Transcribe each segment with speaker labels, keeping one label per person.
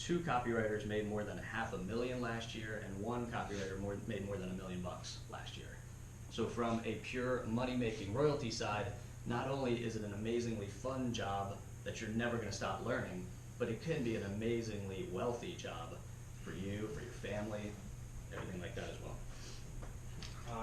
Speaker 1: 2 copywriters made more than $500,000 last year, and 1 copywriter made more than $1 million last year. So from a pure money-making royalty side, not only is it an amazingly fun job that you're never going to stop learning, but it can be an amazingly wealthy job for you, for your family, everything like that as well.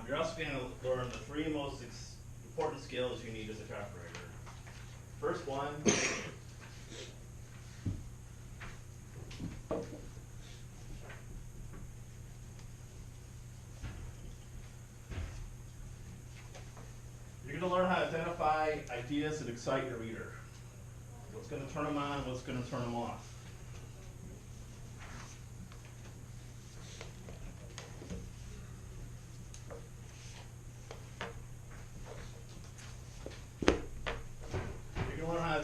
Speaker 2: You're also going to learn the 3 most important skills you need as a copywriter. First one, you're going to learn how to identify ideas that excite your reader. What's going to turn them on, what's going to turn them off.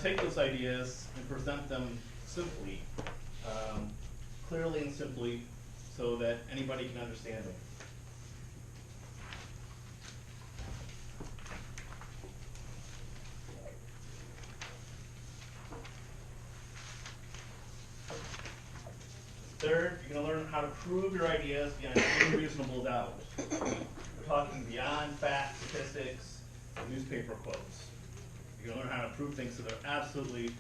Speaker 2: Take those ideas and present them simply, clearly and simply, so that anybody can understand them. Third, you're going to learn how to prove your ideas beyond any reasonable doubt. We're talking beyond facts, statistics, and newspaper quotes. You're going to learn how to prove things so they're absolutely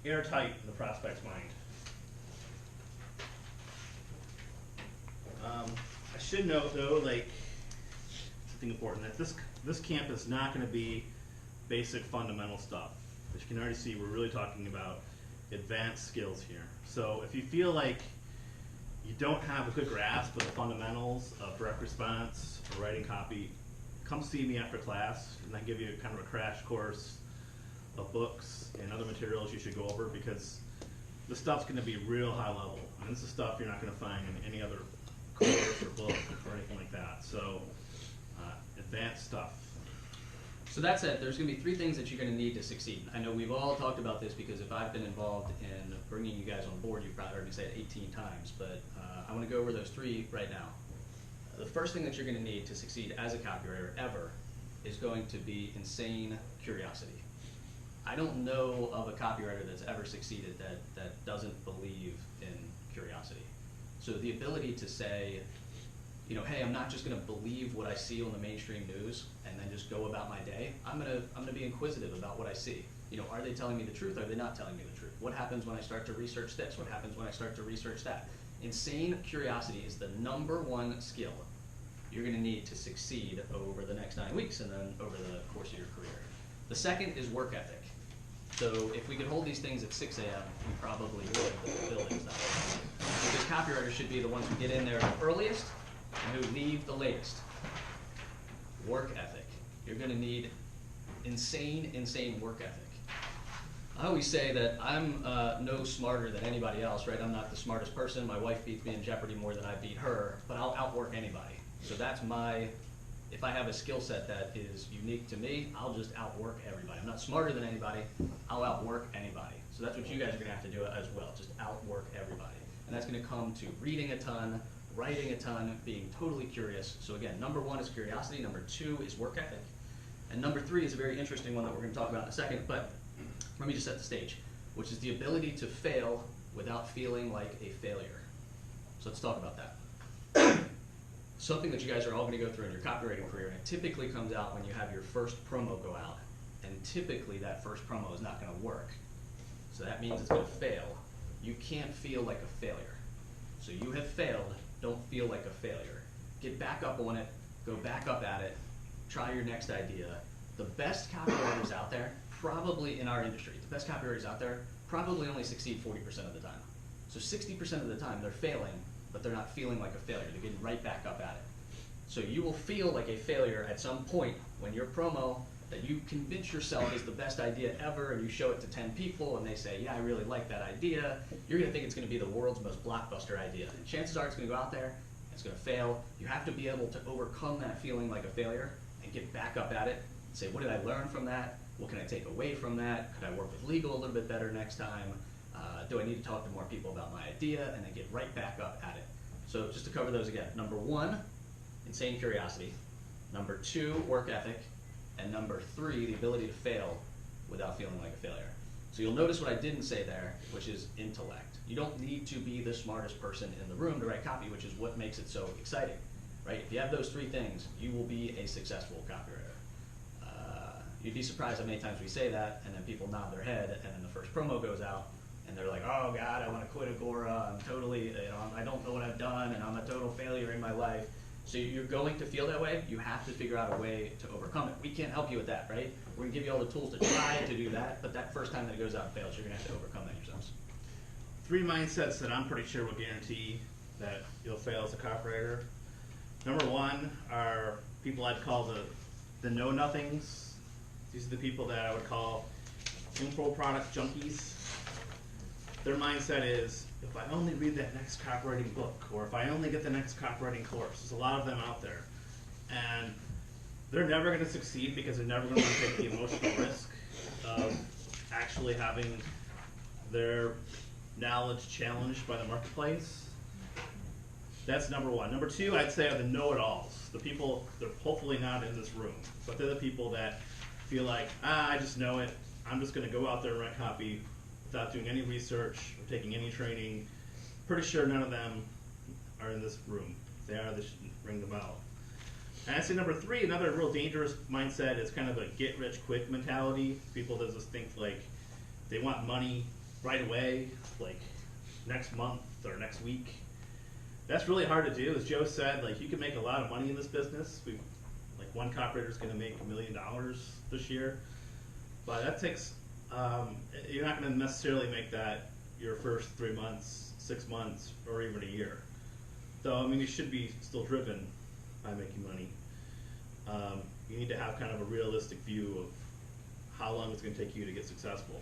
Speaker 2: airtight in the prospect's mind. I should note, though, something important, that this camp is not going to be basic fundamental stuff. As you can already see, we're really talking about advanced skills here. So if you feel like you don't have a good grasp of the fundamentals of direct response or writing copy, come see me after class, and I give you kind of a crash course of books and other materials you should go over, because the stuff's going to be real high level. And this is stuff you're not going to find in any other course or book or anything like that. So advanced stuff.
Speaker 1: So that's it. There's going to be 3 things that you're going to need to succeed. I know we've all talked about this because if I've been involved in bringing you guys on board, you've probably heard me say it 18 times, but I want to go over those 3 right now. The first thing that you're going to need to succeed as a copywriter ever is going to be insane curiosity. I don't know of a copywriter that's ever succeeded that doesn't believe in curiosity. So the ability to say, hey, I'm not just going to believe what I see on the mainstream news and then just go about my day. I'm going to be inquisitive about what I see. Are they telling me the truth? Are they not telling me the truth? What happens when I start to research this? What happens when I start to research that? Insane curiosity is the #1 skill you're going to need to succeed over the next 9 weeks and then over the course of your career. The second is work ethic. So if we could hold these things at 6 a.m., we probably would, but the building's not open. Because copywriters should be the ones who get in there the earliest and who leave the latest. Work ethic. You're going to need insane work ethic. I always say that I'm no smarter than anybody else, right? I'm not the smartest person. My wife beats me in Jeopardy more than I beat her, but I'll outwork anybody. So that's if I have a skill set that is unique to me, I'll just outwork everybody. I'm not smarter than anybody, I'll outwork anybody. So that's what you guys are gonna have to do as well, just outwork everybody. And that's gonna come to reading a ton, writing a ton, being totally curious. So again, #1 is curiosity, #2 is work ethic, and #3 is a very interesting one that we're gonna talk about in a second, but let me just set the stage, which is the ability to fail without feeling like a failure. So let's talk about that. Something that you guys are all going to go through in your copywriting career, and it typically comes out when you have your first promo go out, and typically that first promo is not going to work. So that means it's going to fail. You can't feel like a failure. So you have failed, don't feel like a failure. Get back up on it, go back up at it, try your next idea. The best copywriters out there, probably in our industry, the best copywriters out there probably only succeed 40% of the time. So 60% of the time they're failing, but they're not feeling like a failure. They're getting right back up at it. So you will feel like a failure at some point when your promo that you convince yourself is the best idea ever, and you show it to 10 people and they say, yeah, I really like that idea. You're going to think it's going to be the world's most blockbuster idea. And chances are it's going to go out there, it's going to fail. You have to be able to overcome that feeling like a failure and get back up at it and say, what did I learn from that? What can I take away from that? Could I work with legal a little bit better next time? Do I need to talk to more people about my idea? And then get right back up at it. So just to cover those again, #1, insane curiosity. #2, work ethic. And #3, the ability to fail without feeling like a failure. So you'll notice what I didn't say there, which is intellect. You don't need to be the smartest person in the room to write copy, which is what makes it so exciting, right? If you have those three things, you will be a successful copywriter. You'd be surprised how many times we say that, and then people nod their head, and then the first promo goes out, and they're like, oh God, I want to quit Agora, I'm totally, I don't know what I've done, and I'm a total failure in my life. So you're going to feel that way. You have to figure out a way to overcome it. We can't help you with that, right? We're going to give you all the tools to try to do that, but that first time that it goes out and fails, you're going to have to overcome that yourselves.
Speaker 2: 3 mindsets that I'm pretty sure will guarantee that you'll fail as a copywriter. Number 1 are people I'd call the know-nothings. These are the people that I would call info product junkies. Their mindset is, if I only read that next copywriting book, or if I only get the next copywriting course, there's a lot of them out there. And they're never going to succeed because they're never going to take the emotional risk of actually having their knowledge challenged by the marketplace. That's number 1. Number 2, I'd say, are the know-it-alls. The people, they're hopefully not in this room, but they're the people that feel like, I just know it. I'm just going to go out there and write copy without doing any research or taking any training. Pretty sure none of them are in this room. If they are, they should ring the bell. And I'd say number 3, another real dangerous mindset is kind of a get-rich-quick mentality. People that just think like they want money right away, like next month or next week. That's really hard to do. As Joe said, like, you can make a lot of money in this business. Like, one copywriter is going to make $1 million this year, but that takes, you're not going to necessarily make that your first 3 months, 6 months, or even a year. So, I mean, you should be still driven by making money. You need to have kind of a realistic view of how long it's going to take you to get successful.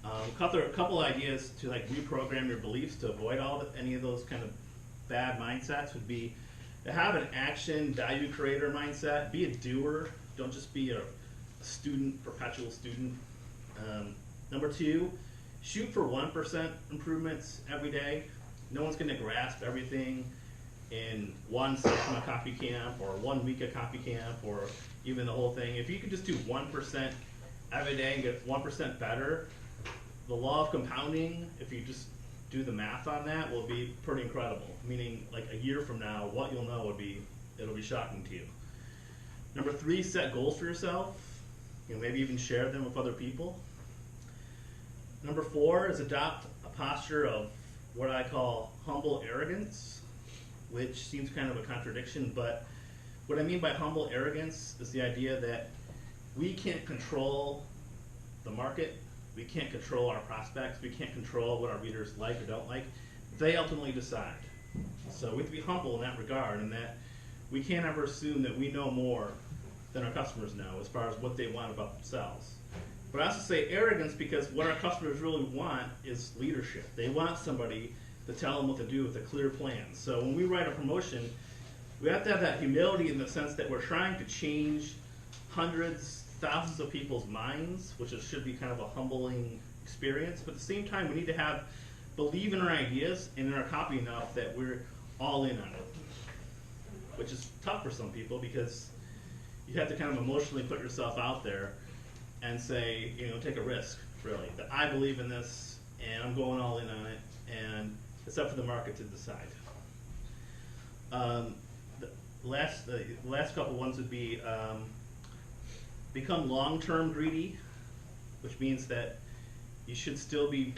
Speaker 2: A couple ideas to like reprogram your beliefs to avoid any of those kind of bad mindsets would be to have an action value creator mindset. Be a doer. Don't just be a student, perpetual student. Number 2, shoot for 1% improvements every day. No one's going to grasp everything in 1 session of copy camp or 1 week of copy camp or even the whole thing. If you could just do 1% every day and get 1% better, the law of compounding, if you just do the math on that, will be pretty incredible. Meaning, like a year from now, what you'll know it'll be shocking to you. Number 3, set goals for yourself. Maybe even share them with other people. Number 4 is adopt a posture of what I call humble arrogance, which seems kind of a contradiction, but what I mean by humble arrogance is the idea that we can't control the market. We can't control our prospects. We can't control what our readers like or don't like. They ultimately decide. So we have to be humble in that regard, and that we can't ever assume that we know more than our customers know as far as what they want about themselves. But I also say arrogance because what our customers really want is leadership. They want somebody to tell them what to do with a clear plan. So when we write a promotion, we have to have that humility in the sense that we're trying to change hundreds, thousands of people's minds, which should be kind of a humbling experience. But at the same time, we need to believe in our ideas and in our copy enough that we're all in on it, which is tough for some people because you have to kind of emotionally put yourself out there and say, take a risk, really, that I believe in this and I'm going all in on it, and it's up for the market to decide. The last couple ones would be become long-term greedy, which means that you should still be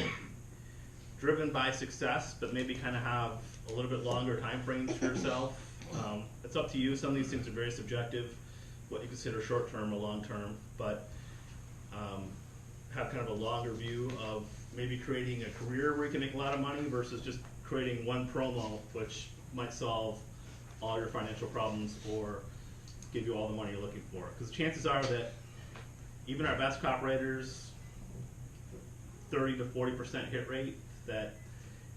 Speaker 2: driven by success, but maybe kind of have a little bit longer time frames for yourself. It's up to you. Some of these things are very subjective, what you consider short-term or long-term, but have kind of a longer view of maybe creating a career where you can make a lot of money versus just creating one promo which might solve all your financial problems or give you all the money you're looking for. Because chances are that even our best copywriters, 30 to 40% hit rate, that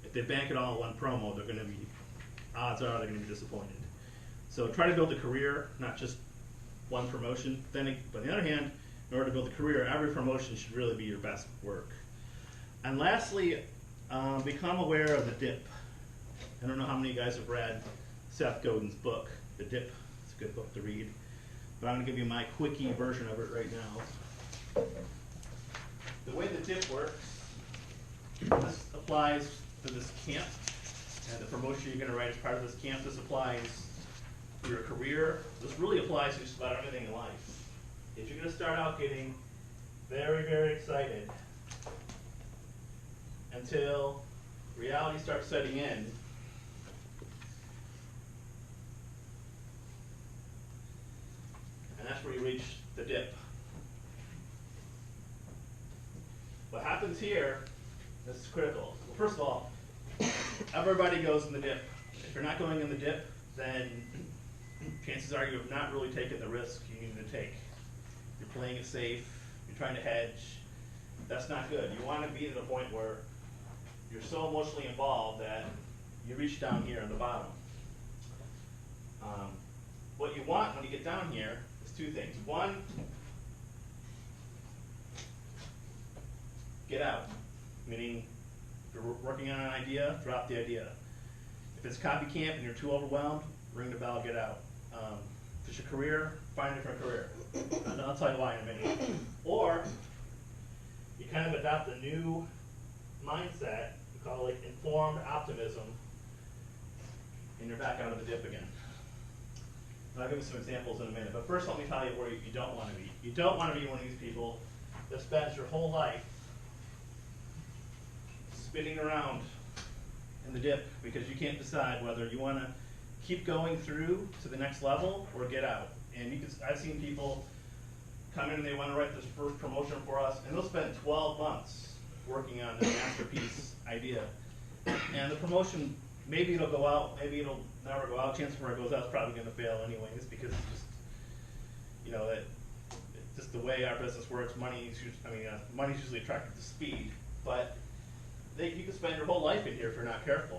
Speaker 2: if they bank it all on one promo, they're going to be, odds are they're going to be disappointed. So try to build a career, not just one promotion. Then, but on the other hand, in order to build a career, every promotion should really be your best work. And lastly, become aware of the dip. I don't know how many of you guys have read Seth Godin's book, The Dip. It's a good book to read. But I'm going to give you my quickie version of it right now. the way the dip works, this applies to this camp, and the promotion you're going to write as part of this camp. This applies to your career. This really applies to just about everything in life. If you're going to start out getting very, very excited until reality starts setting in, and that's where you reach the dip. What happens here, this is critical. Well, first of all, everybody goes in the dip. If you're not going in the dip, then chances are you have not really taken the risk you need to take. You're playing it safe, you're trying to hedge. That's not good. You want to be to the point where you're so emotionally involved that you reach down here at the bottom. What you want when you get down here is two things. One, get out, meaning if you're working on an idea, drop the idea. If it's copy camp and you're too overwhelmed, ring the bell, get out. If it's your career, find a different career. And I'll tell you why in a minute. Or you kind of adopt a new mindset, we call it informed optimism, and you're back out of the dip again. And I'll give you some examples in a minute, but first let me tell you where you don't want to be. You don't want to be one of these people that spends your whole life spinning around in the dip because you can't decide whether you want to keep going through to the next level or get out. And I've seen people come in and they want to write this first promotion for us, and they'll spend 12 months working on the masterpiece idea. And the promotion, maybe it'll go out, maybe it'll never go out. Chances for it goes out is probably going to fail anyways, because it's just, just the way our business works. Money's usually attracted to speed, but you can spend your whole life in here if you're not careful.